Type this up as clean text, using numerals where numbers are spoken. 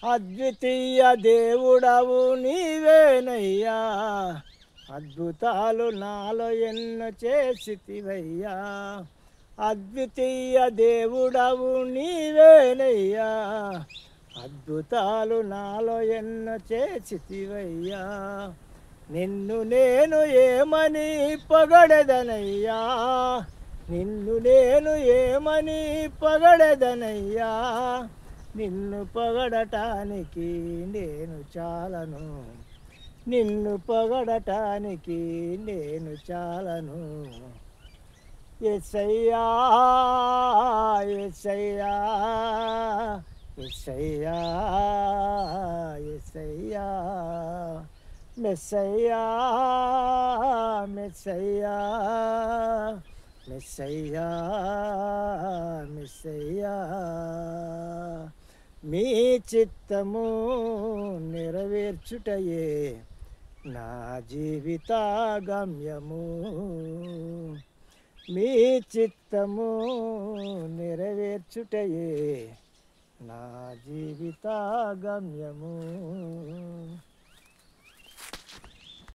అద్వితీయ దేవుడవు నీవేనయ్యా, అద్భుతాలు నాలో ఎన్నో చేసితివయ్యా. అద్వితీయ దేవుడవు నీవేనయ్యా, అద్భుతాలు నాలో ఎన్నో చేసితివయ్యా. నిన్ను నేను ఏమని పొగడెదనయ్యా, నిన్ను నేను ఏమని పొగడెదనయ్యా. నిన్ను పొగడటానికి నేను చాలను, నిన్ను పొగడటానికి నేను చాలను. యేసయ్యా యేసయ్యా యేసయ్యా యేసయ్యా, మెస్సయ్యా మెస్సయ్యా మెస్సయ్యా మెస్సయ్యా. మీ చిత్తము నెరవేర్చుటయే నా జీవిత గమ్యము, మీ చిత్తము నెరవేర్చుటయే నా జీవిత గమ్యము.